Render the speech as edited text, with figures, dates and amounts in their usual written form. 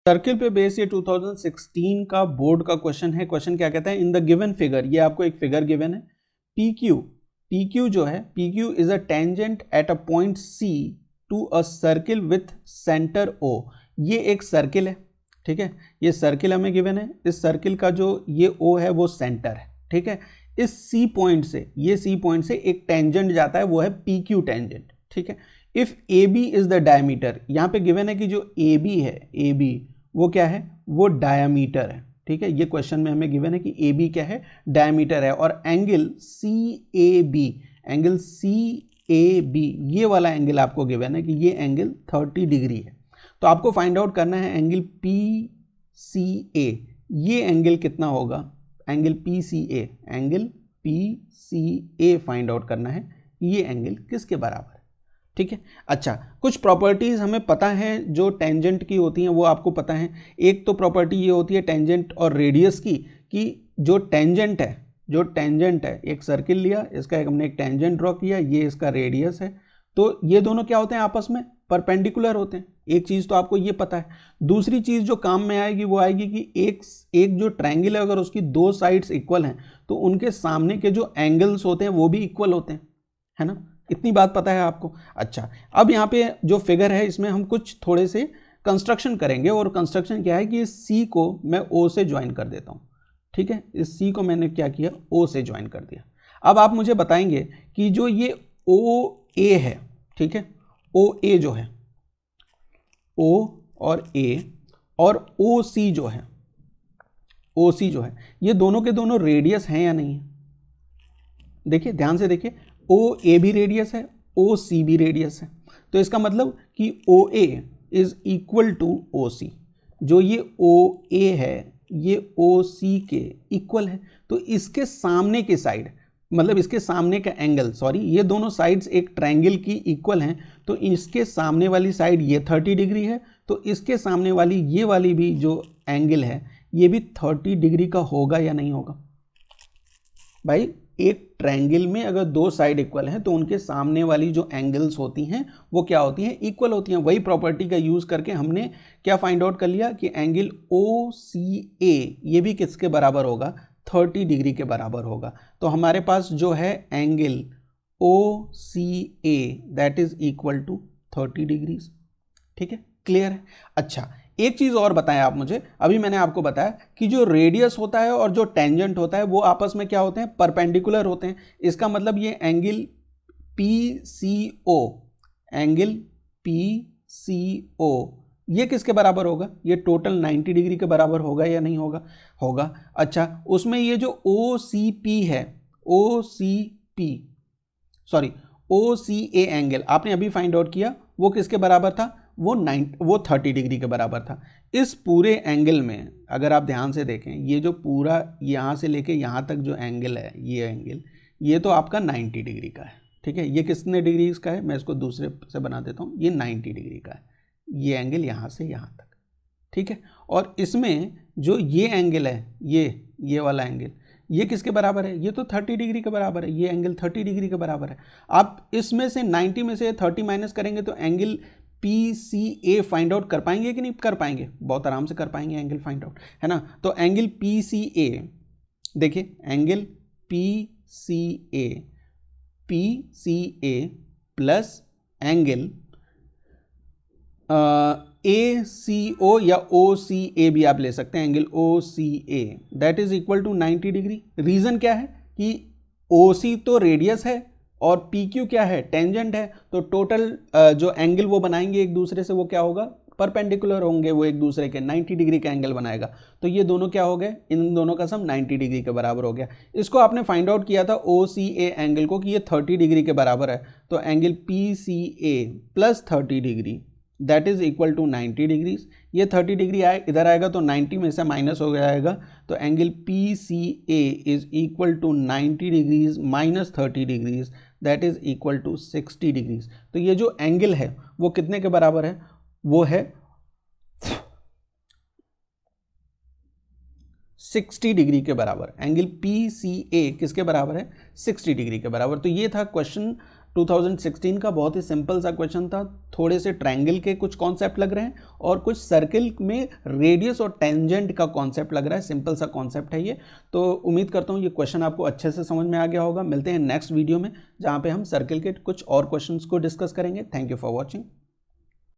Circle पे base ये 2016 का बोर्ड का क्वेश्चन है। क्वेश्चन क्या कहता है, इन द गिवन फिगर, ये आपको एक फिगर गिवन है, PQ जो है, PQ is a tangent at a point C to a circle with centre O। ये एक सर्किल है, ठीक है, ये सर्किल हमें गिवन है। इस सर्किल का जो ये O है वो सेंटर है, ठीक है। इस C पॉइंट से, ये C पॉइंट से एक टेंजेंट जाता है, वो है PQ टेंजेंट, ठीक है। If AB is the diameter, यहाँ पे गिवन है कि जो AB है, AB वो क्या है, वो डायमीटर है, ठीक है। ये क्वेश्चन में हमें गिवन है कि AB क्या है, डायमीटर है। और एंगल CAB, एंगल CAB ये वाला एंगल आपको गिवन है कि ये एंगल 30 डिग्री है। तो आपको फाइंड आउट करना है एंगल PCA, ये एंगल कितना होगा, angle PCA, angle PCA find out करना है, ये एंगल किसके बराबर है, ठीक है। अच्छा, कुछ प्रॉपर्टीज हमें पता है जो टेंजेंट की होती हैं, वो आपको पता है। एक तो प्रॉपर्टी ये होती है टेंजेंट और रेडियस की, कि जो टेंजेंट है, एक सर्किल लिया, इसका एक हमने एक टेंजेंट ड्रॉ किया, ये इसका रेडियस है, तो ये दोनों क्या होते हैं, आपस में परपेंडिकुलर होते हैं। एक चीज़ तो आपको ये पता है। दूसरी चीज़ जो काम में आएगी वो आएगी कि एक जो ट्रायंगल है, अगर उसकी दो साइड्स इक्वल हैं तो उनके सामने के जो एंगल्स होते हैं वो भी इक्वल होते हैं, है ना। इतनी बात पता है आपको। अच्छा, अब यहाँ पे जो फिगर है इसमें हम कुछ थोड़े से कंस्ट्रक्शन करेंगे, और कंस्ट्रक्शन क्या है कि इस C को मैं O से ज्वाइन कर देता हूँ, ठीक है। इस C को मैंने क्या किया, O से ज्वाइन कर दिया। अब आप मुझे बताएंगे कि जो ये OA है, ठीक है, OA जो है, O और A और OC जो है, OC जो है, ये दोनों के दोनों रेडियस हैं या नहीं है। देखिए, ध्यान से देखिए, OA भी रेडियस है, OC भी रेडियस है, तो इसका मतलब कि OA is equal to OC। जो ये OA है ये OC के इक्वल है, तो इसके सामने की साइड, मतलब इसके सामने का एंगल, सॉरी, ये दोनों साइड्स एक ट्रायंगल की इक्वल हैं, तो इसके सामने वाली साइड ये 30 डिग्री है, तो इसके सामने वाली ये वाली भी जो एंगल है ये भी 30 डिग्री का होगा या नहीं होगा। भाई, एक ट्रायंगल में अगर दो साइड इक्वल हैं तो उनके सामने वाली जो एंगल्स होती हैं वो क्या होती हैं, इक्वल होती हैं। वही प्रॉपर्टी का यूज करके हमने क्या फाइंड आउट कर लिया कि एंगल OCA ये भी किसके बराबर होगा, 30 डिग्री के बराबर होगा। तो हमारे पास जो है angle OCA that is equal to 30 degrees, ठीक है, क्लियर है। अच्छा, एक चीज और बताएं आप मुझे, अभी मैंने आपको बताया कि जो रेडियस होता है और जो टेंजेंट होता है वो आपस में क्या होते हैं, परपेंडिकुलर होते हैं। इसका मतलब ये एंगल PCO, एंगल PCO ये किसके बराबर होगा, ये टोटल 90 डिग्री के बराबर होगा या नहीं होगा, होगा। अच्छा, उसमें ये जो OCP है, OCA एंगल आपने अभी फाइंड आउट किया, वो किसके बराबर था, वो 30 डिग्री के बराबर था। इस पूरे एंगल में अगर आप ध्यान से देखें, ये जो पूरा यहाँ से लेके यहाँ तक जो एंगल है, ये एंगल, ये तो आपका 90 डिग्री का है, ठीक है। ये कितने डिग्री का है, मैं इसको दूसरे से बना देता हूँ, ये 90 डिग्री का है, ये एंगल यहाँ से यहाँ तक, ठीक है। और इसमें जो ये एंगल है, ये वाला एंगल, ये किसके बराबर है, ये तो 30 डिग्री के बराबर है, ये एंगल 30 डिग्री के बराबर है। आप इसमें से 90 में से 30 माइनस करेंगे तो एंगल PCA फाइंड आउट कर पाएंगे कि नहीं कर पाएंगे, बहुत आराम से कर पाएंगे एंगल फाइंड आउट, है ना। तो एंगल PCA, देखिए angle PCA plus angle ACO या OCA भी आप ले सकते हैं, angle OCA that is equal to 90 degree. Reason क्या है कि OC तो रेडियस है और PQ क्या है, टेंजेंट है, तो टोटल जो एंगल वो बनाएंगे एक दूसरे से वो क्या होगा, परपेंडिकुलर होंगे, वो एक दूसरे के 90 डिग्री का एंगल बनाएगा। तो ये दोनों क्या हो गए, इन दोनों का सम 90 डिग्री के बराबर हो गया। इसको आपने फाइंड आउट किया था OCA एंगल को कि ये 30 डिग्री के बराबर है, तो angle PCA plus 30 degree that is equal to 90 degrees. ये 30 डिग्री इधर आएगा तो 90 में से माइनस हो जाएगा, तो angle PCA is equal to 90 degrees minus 30 degrees that is equal to 60 degrees. तो ये जो एंगल है वो कितने के बराबर है, वो है 60 डिग्री के बराबर। एंगल PCA किसके बराबर है, 60 डिग्री के बराबर। तो ये था क्वेश्चन 2016 का बहुत ही सिंपल सा क्वेश्चन था, थोड़े से ट्रायंगल के कुछ कॉन्सेप्ट लग रहे हैं और कुछ सर्किल में रेडियस और टेंजेंट का कॉन्सेप्ट लग रहा है, सिंपल सा कॉन्सेप्ट है ये। तो उम्मीद करता हूँ ये क्वेश्चन आपको अच्छे से समझ में आ गया होगा। मिलते हैं नेक्स्ट वीडियो में जहाँ पे हम सर्किल के कुछ और क्वेश्चंस को डिस्कस करेंगे। Thank you for watching.